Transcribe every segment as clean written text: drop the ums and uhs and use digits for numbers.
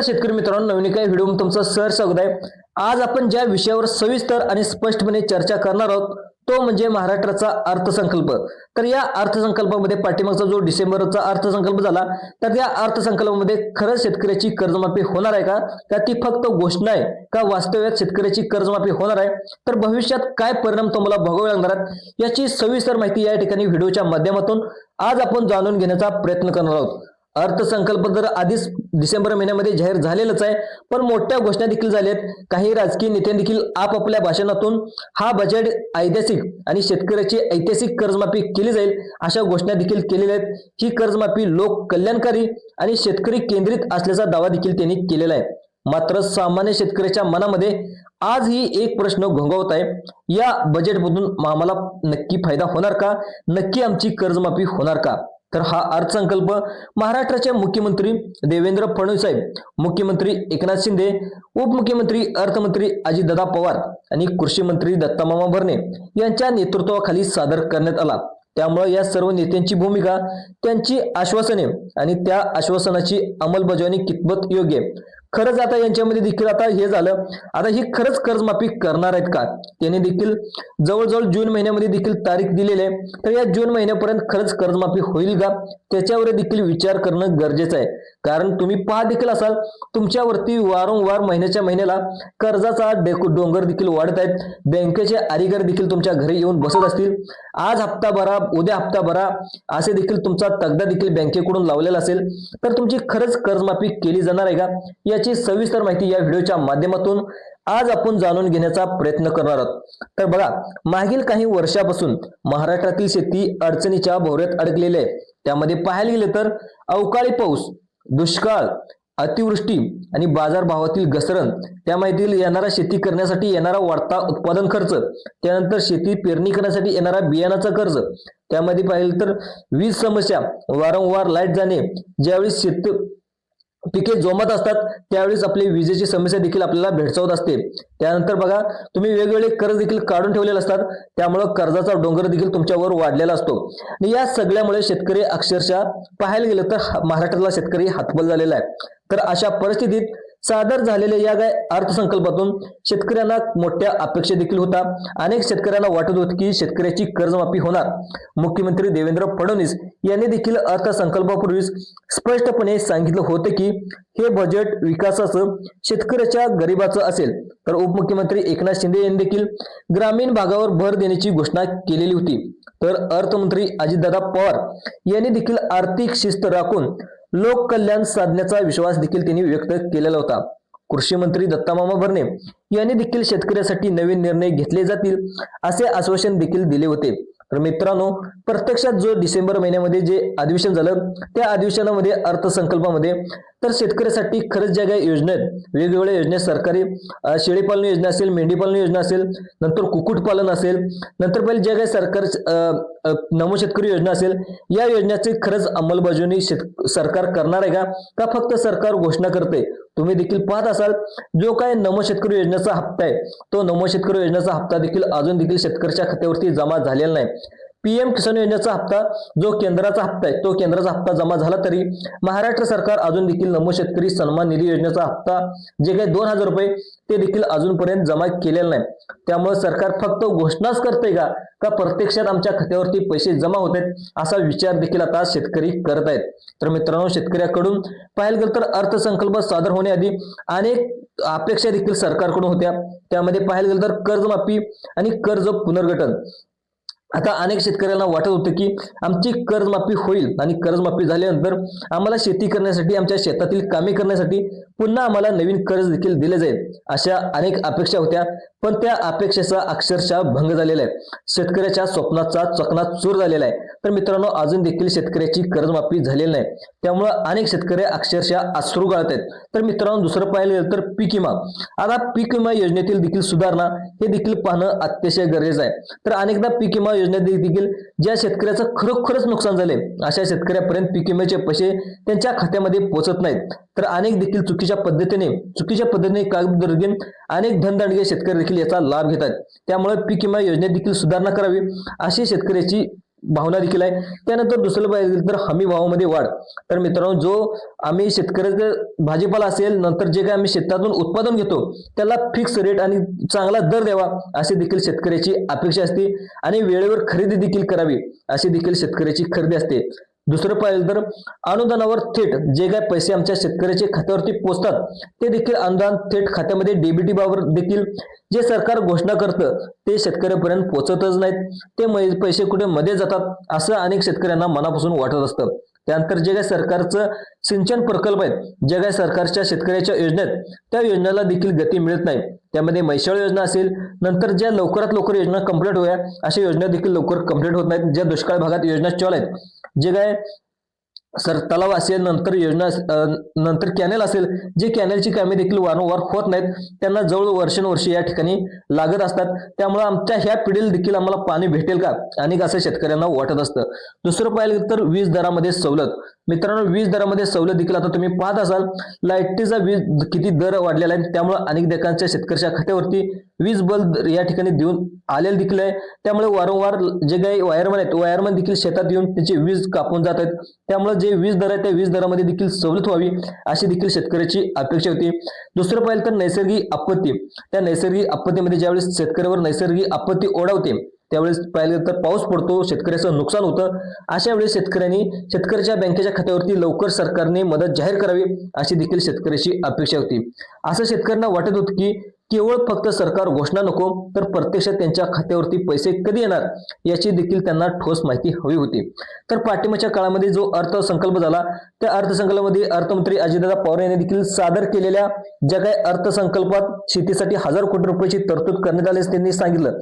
शेतकरी मित्रांनो, नवीन काही व्हिडिओ मध्ये तुमचं सर स्वागत आहे। आज आपण ज्या विषयावर सविस्तर आणि स्पष्टपणे चर्चा करणार आहोत तो म्हणजे महाराष्ट्राचा अर्थसंकल्प। तर या अर्थसंकल्पामध्ये पाठीमागचा जो डिसेंबरचा अर्थसंकल्प झाला तर त्या अर्थसंकल्पामध्ये खरंच शेतकऱ्याची कर्जमाफी होणार आहे का ती फक्त घोषणा आहे का वास्तव्यात शेतकऱ्याची कर्जमाफी होणार आहे, तर भविष्यात काय परिणाम तुम्हाला भोगावे लागणार आहेत याची सविस्तर माहिती या ठिकाणी व्हिडिओच्या माध्यमातून आज आपण जाणून घेण्याचा प्रयत्न करणार आहोत। अर्थसंकल्प तर आधीच डिसेंबर महिन्यामध्ये जाहीर झालेलाच आहे, पण मोठ्या घोषणा देखील झाल्या आहेत। काही राजकीय नेत्यांनी देखील आपापल्या भाषणातून हा बजेट ऐतिहासिक आणि शेतकऱ्याची ऐतिहासिक कर्जमाफी केली जाईल अशा घोषणा देखील केलेल्या आहेत। ही कर्जमाफी लोक कल्याणकारी आणि शेतकरी केंद्रित असल्याचा दावा देखील त्यांनी केलेला आहे। मात्र सामान्य शेतकऱ्याच्या मनामध्ये आजही एक प्रश्न घोंगावत आहे, या बजेटमधून आम्हाला नक्की फायदा होणार का, नक्की आमची कर्जमाफी होणार का। तर हा अर्थसंकल्प महाराष्ट्राचे मुख्यमंत्री देवेंद्र फडणवीस साहेब, मुख्यमंत्री एकनाथ शिंदे, उपमुख्यमंत्री अर्थमंत्री अजितदादा पवार आणि कृषी मंत्री दत्तामामा भरणे यांच्या नेतृत्वाखाली सादर करण्यात आला। त्यामुळे या सर्व नेत्यांची भूमिका, त्यांची आश्वासने आणि त्या आश्वासनाची अंमलबजावणी कितपत योग्य आहे, खरंच आता यांच्यामध्ये देखील आता हे झालं, आता ही खरंच कर्जमाफी करणार आहेत का। त्यांनी देखील जवळजवळ जून महिन्यामध्ये देखील तारीख दिलेली आहे, तर या जून महिन्यापर्यंत खरंच कर्जमाफी होईल का त्याच्यावर देखील विचार करणं गरजेचं आहे। कारण तुम्ही पाहत देखील असाल तुमच्यावरती वारंवार महिन्याच्या महिन्याला कर्जाचा डोंगर देखील वाढत आहेत। बँकेचे अधिकारी देखील तुमच्या घरी येऊन बसत असतील, आज हप्ता भरा, उद्या हप्ता भरा असे देखील तुमचा तगदा देखील बँकेकडून लावलेला असेल, तर तुमची खरंच कर्जमाफी केली जाणार आहे का याची सविस्तर माहिती या व्हिडिओच्या माध्यमातून आज आपण जाणून घेण्याचा प्रयत्न करणार आहोत। तर बघा, मागील काही वर्षापासून महाराष्ट्रातील शेती अडचणीच्या भोवऱ्यात अडकलेली आहे। त्यामध्ये पाहायला गेले तर अवकाळी पाऊस, दुष्काळ, अतिवृष्टी आणि बाजारभावातील घसरण, त्यामध्ये येणारा शेती करण्यासाठी येणारा वाढता उत्पादन खर्च, त्यानंतर शेती पेरणी करण्यासाठी येणारा बियाणाचा खर्च, त्यामध्ये पाहिलं तर वीज समस्या, वारंवार लाईट जाणे, ज्यावेळी पिके जोमत असतात त्यावेळेस आपली विजेची समस्या देखील आपल्याला भेडसावत असते। त्यानंतर बघा, तुम्ही वेगवेगळे कर्ज देखील काढून ठेवलेले असतात, त्यामुळे कर्जाचा डोंगर देखील तुमच्यावर वाढलेला असतो आणि या सगळ्यामुळे शेतकरी अक्षरशः पाहायला गेलं तर महाराष्ट्रातला शेतकरी हातबल झालेला आहे। तर अशा परिस्थितीत सादर झालेल्या या अर्थसंकल्पातून शेतकऱ्यांना मोठ्या अपेक्षा देखील होता। अनेक शेतकऱ्यांना वाटत होते की शेतकऱ्याची कर्जमाफी होणार। मुख्यमंत्री देवेंद्र फडणवीस यांनी देखील अर्थसंकल्पापूर्वीच स्पष्टपणे सांगितलं होतं की हे बजेट विकासाचं, शेतकऱ्याच्या गरिबाचं असेल। तर उपमुख्यमंत्री एकनाथ शिंदे यांनी देखील ग्रामीण भागावर भर देण्याची घोषणा केलेली होती। तर अर्थमंत्री अजितदादा पवार यांनी देखील आर्थिक शिस्त राखून लोक कल्याण साधण्याचा विश्वास देखील त्यांनी व्यक्त केलेला होता। कृषी मंत्री दत्तामामा भरणे यांनी देखील शेतकऱ्यासाठी नवीन निर्णय घेतले जातील असे आश्वासन देखील दिले होते। तर मित्रांनो, प्रत्यक्षात जो डिसेंबर महिन्यामध्ये जे अधिवेशन झालं त्या अधिवेशनामध्ये अर्थसंकल्पामध्ये तर शेतकऱ्यासाठी खरंच ज्या काही योजना आहेत, वेगवेगळ्या योजना, सरकारी शेळीपालन योजना असेल, मेंढीपालन योजना असेल, नंतर कुक्कुटपालन असेल, नंतर पहिले ज्या काही सरकार नमो शेतकरी योजना असेल, या योजनेची खरंच अंमलबजावणी सरकार करणार आहे का फक्त सरकार घोषणा करते। तुम्ही देखील पाहत असाल जो काय नमो शेतकरी योजनेचा हप्ता आहे तो नमो शेतकरी योजनेचा हप्ता देखील अजून देखील शेतकऱ्याच्या खात्यावरती जमा झालेला नाही। पीएम किसान योजनेचा हप्ता जो केंद्राचा हप्ता आहे तो केंद्राचा हप्ता जमा झाला तरी महाराष्ट्र सरकार अजून देखील नमो शेतकरी सन्मान निधी योजनेचा हप्ता जे काही 2000 रुपये ते देखील अजूनपर्यंत जमा केलेला नाही। त्यामुळे सरकार फक्त घोषणाच करते का प्रत्यक्षात आमच्या खात्यावरती पैसे जमा होत आहेत असा विचार देखील आता शेतकरी करत आहेत। तर मित्रांनो, शेतकऱ्याकडून पाहायला गेलं तर अर्थसंकल्प सादर होण्याआधी अनेक अपेक्षा देखील सरकारकडून होत्या। त्यामध्ये पाहायला गेलं तर कर्जमाफी आणि कर्ज पुनर्गठन। आता अनेक शेतकऱ्यांना वाटत होतं की आमची कर्जमाफी होईल आणि कर्जमाफी झाल्यानंतर आम्हाला शेती करण्यासाठी, आमच्या शेतातील कामे करण्यासाठी पुन्हा आम्हाला नवीन कर्ज देखील दिले जाईल अशा अनेक अपेक्षा होत्या, पण त्या अपेक्षेचा अक्षरशः भंग झालेला आहे। शेतकऱ्याच्या स्वप्नाचा चकनाचूर झालेला आहे। तर मित्रांनो, अजून देखील शेतकऱ्याची कर्जमाफी झालेली नाही, त्यामुळे अनेक शेतकरी अक्षरशः अश्रू गाळत आहेत। तर मित्रांनो, दुसरं पाहिलं गेलं तर पीक विमा, आता पीक विमा योजनेतील देखील सुधारणा हे देखील पाहणं अतिशय गरजेचं आहे। तर अनेकदा पीक विमा योजनेत देखील ज्या शेतकऱ्याचं खरोखरच नुकसान झाले अशा शेतकऱ्यापर्यंत पीक विम्याचे पैसे त्यांच्या खात्यामध्ये पोहोचत नाहीत। तर अनेक देखील चुकीच्या पद्धतीने कागदोपत्री अनेक धनदांडगे शेतकरी देखील याचा लाभ घेतात। त्यामुळे पीक विमा योजनेत देखील सुधारणा करावी अशी शेतकऱ्याची भावना देखील आहे. त्यानंतर दुसरं पाहिजे तर हमी भावामध्ये वाढ. तर मित्रांनो, जो आम्ही शेतकऱ्याचं भाजीपाला असेल, नंतर जे काही आम्ही शेतातून उत्पादन घेतो त्याला फिक्स रेट आणि चांगला दर द्यावा अशी देखील शेतकऱ्याची अपेक्षा असते आणि वेळेवर खरेदी देखील करावी अशी देखील शेतकऱ्याची खरेदी असते. दुसरं पाहिलं तर अनुदानावर थेट जे काही पैसे आमच्या शेतकऱ्याच्या खात्यावरती पोहोचतात ते देखील अनुदान थेट खात्यामध्ये डीबीटी बाबत देखील जे सरकार घोषणा करतं ते शेतकऱ्यापर्यंत पोहोचतच नाहीत. ते पैसे कुठे मध्ये जातात असं अनेक शेतकऱ्यांना मनापासून वाटत असतं. त्यानंतर जे काही सरकारचं सिंचन प्रकल्प आहेत, जे काही सरकारच्या शेतकऱ्याच्या योजना आहेत त्या योजनेला देखील गती मिळत नाही. त्यामध्ये म्हैसाळ योजना असेल, नंतर ज्या लवकरात लवकर योजना कंप्लीट होऊया अशा योजना देखील लवकर कंप्लीट होत नाहीत. ज्या दुष्काळ भागात योजना चालू आहेत, जे काय तलाव असेल, नंतर योजना नंतर कॅनेल असेल, जे कॅनेलची कामे देखील वारंवार होत नाहीत, त्यांना जवळ वर्षानुवर्ष या ठिकाणी लागत असतात. त्यामुळे आमच्या ह्या पिढीला देखील आम्हाला पाणी भेटेल का अनेक असं शेतकऱ्यांना वाटत असतं. दुसरं पाहिलं तर वीज दरामध्ये सवलत. मित्रांनो, वीज दरामध्ये सवलत देखील आता तुम्ही पाहत असाल लाईटीचा वीज किती दर वाढलेला आहे. त्यामुळे अनेक देशांच्या शेतकऱ्याच्या खात्यावरती वीज बल्ब या ठिकाणी देऊन आलेले देखील आहे. त्यामुळे वारंवार जे काही वायरमन आहेत, वायरमन देखील शेतात येऊन त्याची वीज कापून जात आहेत. त्यामुळे जे वीज दर आहे त्या वीज दरामध्ये देखील सवलत व्हावी अशी देखील शेतकऱ्याची अपेक्षा होती. दुसरं पाहिलं तर नैसर्गिक आपत्ती. त्या नैसर्गिक आपत्तीमध्ये ज्यावेळेस शेतकऱ्यावर नैसर्गिक आपत्ती ओढवते त्यावेळेस पाहिलं तर पाऊस पडतो, शेतकऱ्याचं नुकसान होतं. अशा वेळेस शेतकऱ्यांनी शेतकऱ्याच्या बँकेच्या खात्यावरती लवकर सरकारने मदत जाहीर करावी अशी देखील शेतकऱ्याची अपेक्षा होती. असं शेतकऱ्यांना वाटत होतं की केवळ फक्त सरकार घोषणा नको तर प्रत्यक्षात त्यांच्या खात्यावरती पैसे कधी येणार याची देखील त्यांना ठोस माहिती हवी होती. तर पाठिंबाच्या काळामध्ये जो अर्थसंकल्प झाला त्या अर्थसंकल्पामध्ये अर्थमंत्री अजितदादा पवार यांनी देखील सादर केलेल्या ज्या काही अर्थसंकल्पात शेतीसाठी 1000 कोटी रुपयाची तरतूद करण्यात आली त्यांनी सांगितलं.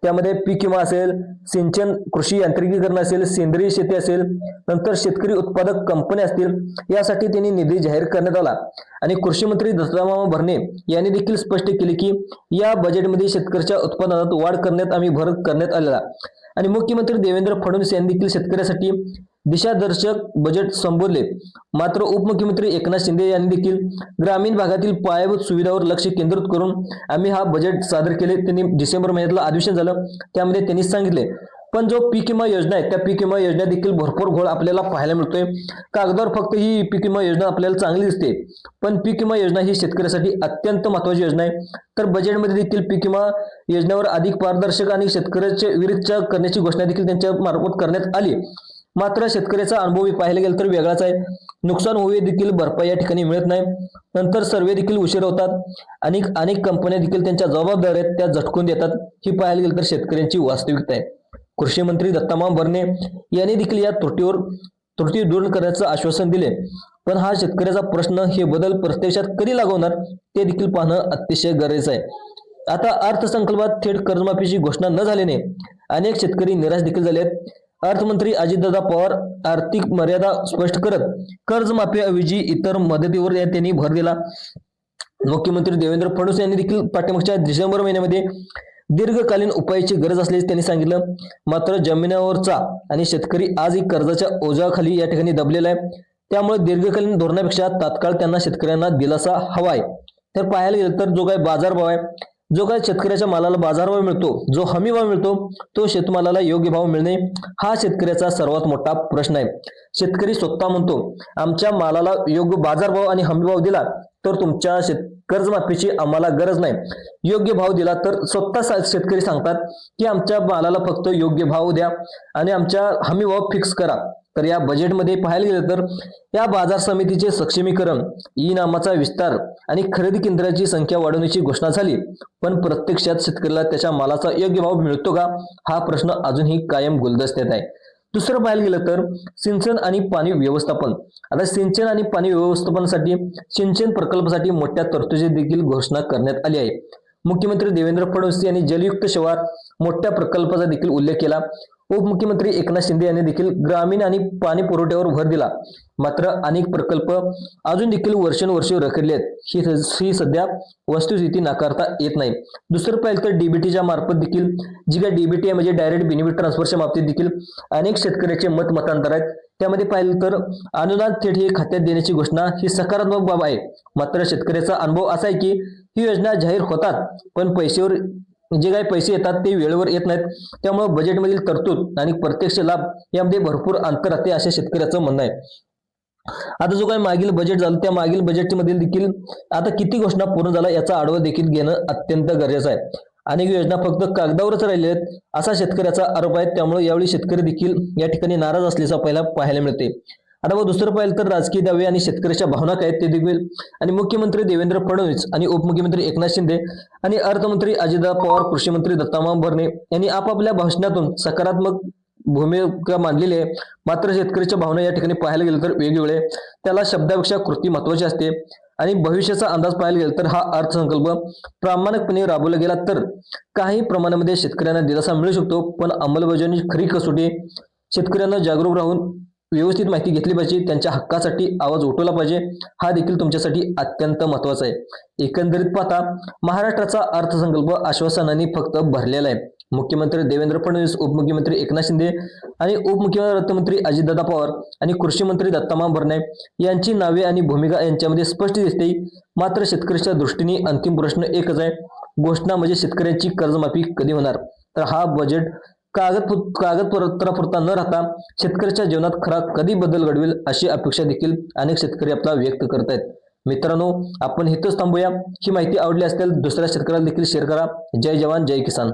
त्यामध्ये पीक विमा असेल, सिंचन कृषी यांत्रिकीकरण असेल, सेंद्रिय शेती असेल, नंतर शेतकरी उत्पादक कंपन्या असतील, यासाठी त्यांनी निधी जाहीर करण्यात आला. आणि कृषी मंत्री दत्तात्रय भरणे यांनी देखील स्पष्ट केले की या बजेटमध्ये शेतकऱ्याच्या उत्पादनात वाढ करण्यात आम्ही भर करण्यात आलेला. आणि मुख्यमंत्री देवेंद्र फडणवीस यांनी देखील शेतकऱ्यासाठी दिशादर्शक बजेट संबोधले. मात्र उपमुख्यमंत्री एकनाथ शिंदे यांनी देखील ग्रामीण भागातील पायाभूत सुविधावर लक्ष केंद्रित करून आम्ही हा बजेट सादर केले. त्यांनी डिसेंबर महिन्यातलं अधिवेशन झालं त्यामध्ये त्यांनी सांगितले. पण जो पीक विमा योजना आहे त्या पीक विमा योजना देखील भरपूर घोळ आपल्याला पाहायला मिळतोय. कागदावर फक्त ही पीक विमा योजना आपल्याला चांगली दिसते, पण पीक विमा योजना ही शेतकऱ्यासाठी अत्यंत महत्त्वाची योजना आहे. तर बजेटमध्ये देखील पीक विमा योजनेवर अधिक पारदर्शक आणि शेतकऱ्याच्या विरुद्ध करण्याची घोषणा देखील त्यांच्या मार्फत करण्यात आली. मात्र शेतकऱ्याचा अनुभव पाहायला गेला तर वेगळाच आहे. नुकसान होवे देखील भरपाई या ठिकाणी मिळत नाही. नंतर सर्वे देखील उशीर होतात. अनेक कंपन्या देखील त्यांच्या जबाबदाऱ्या आहेत त्या झटकून देतात. ही पाहायला गेलं तर शेतकऱ्यांची वास्तविकता आहे. कृषी मंत्री दत्तात्रय भरणे यांनी देखील या त्रुटी दूर करण्याचं आश्वासन दिले. पण हा शेतकऱ्याचा प्रश्न, हे बदल प्रत्यक्षात कधी लागू होणार ते देखील पाहणं अतिशय गरजेचं आहे. आता अर्थसंकल्पात थेट कर्जमाफीची घोषणा न झाल्याने अनेक शेतकरी निराश देखील झाले आहेत. अर्थमंत्री अजितदादा पवार आर्थिक मर्यादा स्पष्ट करत कर्जमाफीऐवजी इतर मदतीवर त्यांनी भर दिला. मुख्यमंत्री देवेंद्र फडणवीस यांनी देखील पाठीमागच्या डिसेंबर महिन्यामध्ये दीर्घकालीन उपायाची गरज असल्याचे त्यांनी सांगितलं. मात्र जमिनीवरचा आणि शेतकरी आजही कर्जाच्या ओझ्याखाली या ठिकाणी दबलेला आहे. त्यामुळे दीर्घकालीन धोरणापेक्षा तात्काळ त्यांना शेतकऱ्यांना दिलासा हवा आहे. तर पाहायला गेलं तर जो काही बाजारभाव आहे, जो काही शेतकऱ्याच्या मालाला बाजारभाव मिळतो, जो हमी भाव मिळतो, तो शेतमालाला योग्य भाव मिळणे हा शेतकऱ्याचा सर्वात मोठा प्रश्न आहे. शेतकरी स्वतः म्हणतो आमच्या मालाला योग्य बाजारभाव आणि हमी भाव दिला तर तुमच्या कर्जमाफीची आम्हाला गरज नाही. योग्य भाव दिला तर स्वतः शेतकरी सांगतात की आमच्या मालाला फक्त योग्य भाव द्या आणि आमच्या हमी भाव फिक्स करा. तर या बजेटमध्ये पाहायला गेलं तर या बाजार समितीचे सक्षमीकरण, ई नामाचा विस्तार आणि खरेदी केंद्राची संख्या वाढवण्याची घोषणा झाली. पण प्रत्यक्षात शेतकऱ्याला त्याच्या मालाचा योग्य भाव मिळतो का हा प्रश्न अजूनही कायम गुलदस्त्यात आहे. दुसरं पाहायला गेलं तर सिंचन आणि पाणी व्यवस्थापन. आता सिंचन आणि पाणी व्यवस्थापनासाठी सिंचन प्रकल्पासाठी मोठ्या तरतुदी देखील घोषणा करण्यात आली आहे. मुख्यमंत्री देवेंद्र फडणवीस यांनी जलयुक्त शिवार मोठ्या प्रकल्पाचा देखील उल्लेख केला. उपमुख्यमंत्री एकनाथ शिंदे यांनी देखील ग्रामीण आणि पाणी पुरवठ्यावर भर दिला. मात्र अनेक प्रकल्प अजून देखील वर्षानुवर्षे रखडले आहेत. ही सध्या वस्तुस्थिती नाकारता येत नाही. दुसरं पाहिलं तर डीबीटीच्या मार्फत देखील जी काही डीबीटी आहे म्हणजे डायरेक्ट बेनिफिट ट्रान्सफरच्या बाबतीत देखील अनेक शेतकऱ्याचे मतांतर आहेत. त्यामध्ये पाहिलं तर अनुदान थेट हे खात्यात देण्याची घोषणा ही सकारात्मक बाब आहे. मात्र शेतकऱ्याचा अनुभव असा आहे की ही योजना जाहीर होतात पण पैशावर जे काही पैसे येतात ते वेळेवर येत नाहीत. त्यामुळे बजेटमधील तरतूद आणि प्रत्यक्ष लाभ यामध्ये भरपूर अंतर राहते असे शेतकऱ्याचं म्हणणं आहे. आता जो काही मागील बजेट झालं त्या मागील बजेटमध्ये देखील आता किती घोषणा पूर्ण झाला याचा आढावा देखील घेणं अत्यंत गरजेचं आहे. अनेक योजना फक्त कागदावरच राहिल्या आहेत असा शेतकऱ्याचा आरोप आहे. त्यामुळे यावेळी शेतकरी देखील या ठिकाणी नाराज असल्याचं आपल्याला पाहायला मिळते. आता मग दुसरं पाहिलं तर राजकीय दावे आणि शेतकऱ्याच्या भावना काय ते देखील आणि मुख्यमंत्री देवेंद्र फडणवीस आणि उपमुख्यमंत्री एकनाथ शिंदे आणि अर्थमंत्री अजितदादा पवार, कृषी मंत्री दत्तामा भरणे यांनी आपापल्या भाषणातून सकारात्मक भूमिका मांडलेली आहे. मात्र शेतकऱ्याच्या भावना या ठिकाणी पाहायला गेलं तर वेगवेगळे, त्याला शब्दापेक्षा कृती महत्वाची असते. आणि भविष्याचा अंदाज पाहायला गेला तर हा अर्थसंकल्प प्रामाणिकपणे राबवला गेला तर काही प्रमाणामध्ये शेतकऱ्यांना दिलासा मिळू शकतो. पण अंमलबजावणीची खरी कसोटी शेतकऱ्यांना जागरूक राहून व्यवस्थित माहिती घेतली पाहिजे, त्यांच्या हक्कासाठी आवाज उठवला पाहिजे. हा देखील तुमच्यासाठी अत्यंत महत्वाचा आहे. एकंदरीत पाहता महाराष्ट्राचा अर्थसंकल्प आश्वासनांनी फक्त भरलेला आहे. मुख्यमंत्री देवेंद्र फडणवीस, उपमुख्यमंत्री एकनाथ शिंदे आणि उपमुख्यमंत्री अर्थमंत्री अजितदादा पवार आणि कृषी मंत्री दत्तामा भरणे यांची नावे आणि भूमिका यांच्यामध्ये स्पष्ट दिसते. मात्र शेतकऱ्याच्या दृष्टीने अंतिम प्रश्न एकच आहे, घोषणा म्हणजे शेतकऱ्यांची कर्जमाफी कधी होणार. तर हा बजेट कागदपत्रापुरता न राहता शेतकऱ्याच्या जीवनात खरा कधी बदल घडवेल अशी अपेक्षा देखील अनेक शेतकरी आपला व्यक्त करत आहेत. मित्रांनो, आपण इथंच थांबूया. ही माहिती आवडली असेल दुसऱ्या शेतकऱ्याला देखील शेअर करा. जय जवान जय किसान.